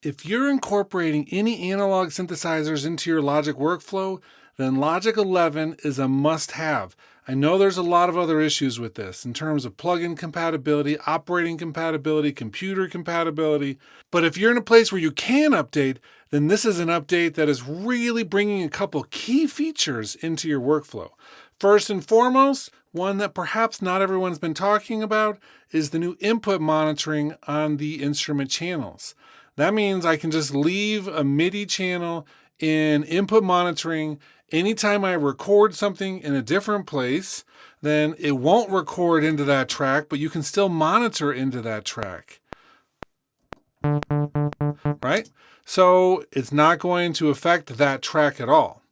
If you're incorporating any analog synthesizers into your Logic workflow, then Logic 11 is a must-have. I know there's a lot of other issues with this in terms of plugin compatibility, operating compatibility, computer compatibility, but if you're in a place where you can update, then this is an update that is really bringing a couple key features into your workflow. First and foremost, one that perhaps not everyone's been talking about is the new input monitoring on the instrument channels. That means I can just leave a MIDI channel in input monitoring. Anytime I record something in a different place, then it won't record into that track, but you can still monitor into that track. Right? So it's not going to affect that track at all.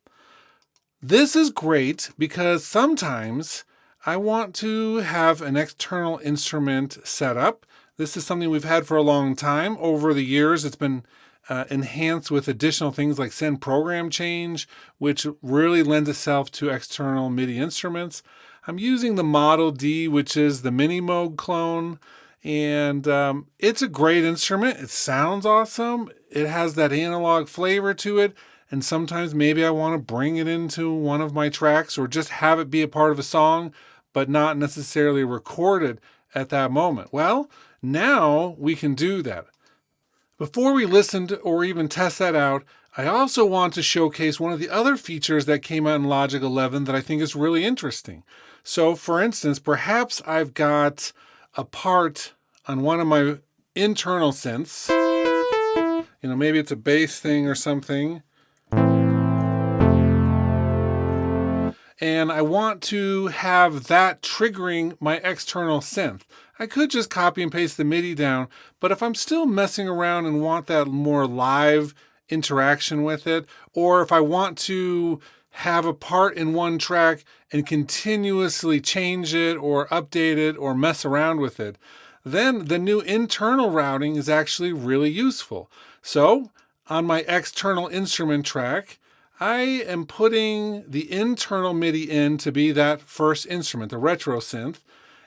This is great because sometimes I want to have an external instrument set up. This is something we've had for a long time. Over the years, it's been enhanced with additional things like send program change, which really lends itself to external MIDI instruments. I'm using the Model D, which is the Mini Moog clone, and it's a great instrument. It sounds awesome. It has that analog flavor to it, and sometimes maybe I want to bring it into one of my tracks or just have it be a part of a song, but not necessarily record it at that moment. Well, now we can do that. Before we listen to or even test that out, I also want to showcase one of the other features that came out in Logic 11 that I think is really interesting. So for instance, perhaps I've got a part on one of my internal synths. Maybe it's a bass thing or something. And I want to have that triggering my external synth. I could just copy and paste the MIDI down, but if I'm still messing around and want that more live interaction with it, or if I want to have a part in one track and continuously change it or update it or mess around with it, then the new internal routing is actually really useful. So on my external instrument track, I am putting the internal MIDI in to be that first instrument, the retro synth,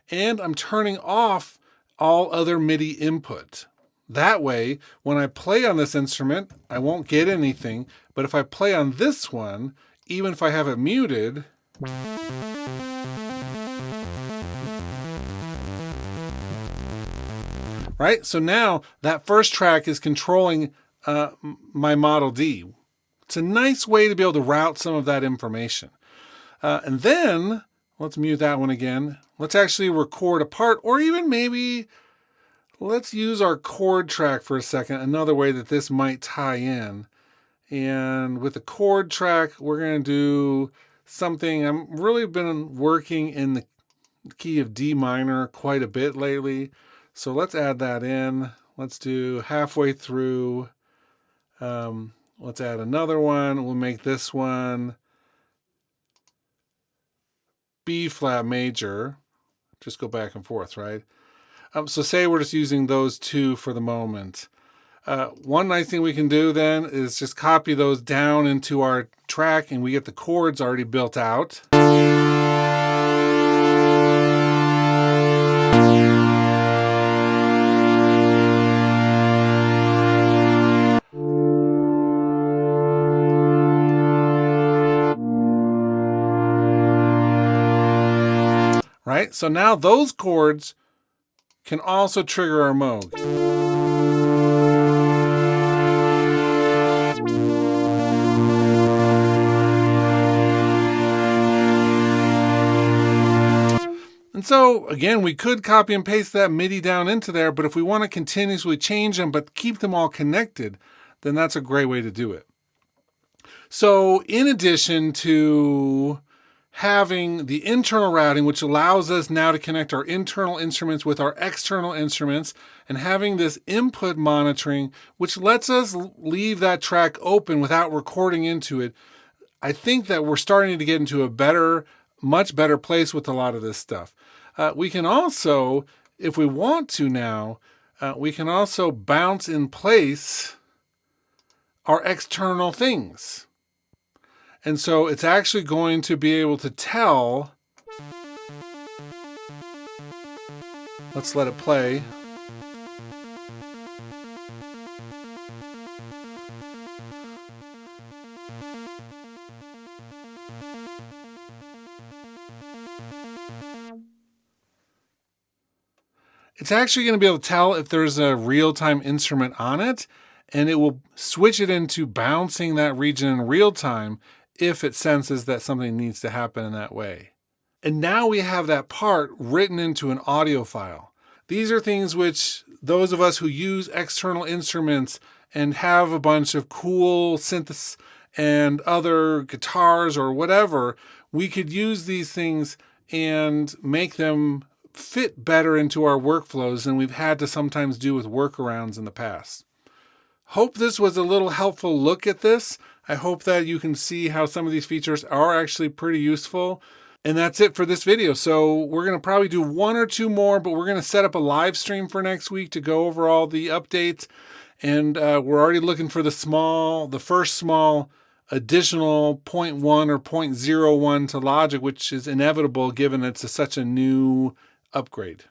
and I'm turning off all other MIDI input. That way, when I play on this instrument, I won't get anything, but if I play on this one, even if I have it muted, right? So now that first track is controlling my Model D. It's a nice way to be able to route some of that information. And then, let's mute that one again. Let's actually record a part, or even maybe let's use our chord track for a second, another way that this might tie in. And with the chord track, we're going to do something. I've really been working in the key of D minor quite a bit lately. So let's add that in. Let's do halfway through. Let's add another one. We'll make this one B flat major. Just go back and forth, right? So say we're just using those two for the moment. One nice thing we can do then is just copy those down into our track and we get the chords already built out. Right? So now those chords can also trigger our Moog. And so, again, we could copy and paste that MIDI down into there, but if we want to continuously change them but keep them all connected, then that's a great way to do it. So, in addition to having the internal routing, which allows us now to connect our internal instruments with our external instruments, and having this input monitoring, which lets us leave that track open without recording into it, I think that we're starting to get into a much better place with a lot of this stuff. We can also, if we want to now, we can also bounce in place our external things. And so it's actually going to be able to tell. Let's let it play. It's actually going to be able to tell if there's a real-time instrument on it, and it will switch it into bouncing that region in real time if it senses that something needs to happen in that way. And now we have that part written into an audio file. These are things which those of us who use external instruments and have a bunch of cool synths and other guitars or whatever, we could use these things and make them fit better into our workflows than we've had to sometimes do with workarounds in the past. Hope this was a little helpful look at this. I hope that you can see how some of these features are actually pretty useful. And that's it for this video. So we're going to probably do one or two more, but we're going to set up a live stream for next week to go over all the updates. And we're already looking for the first small additional 0.1 or 0.01 to Logic, which is inevitable given it's such a new upgrade.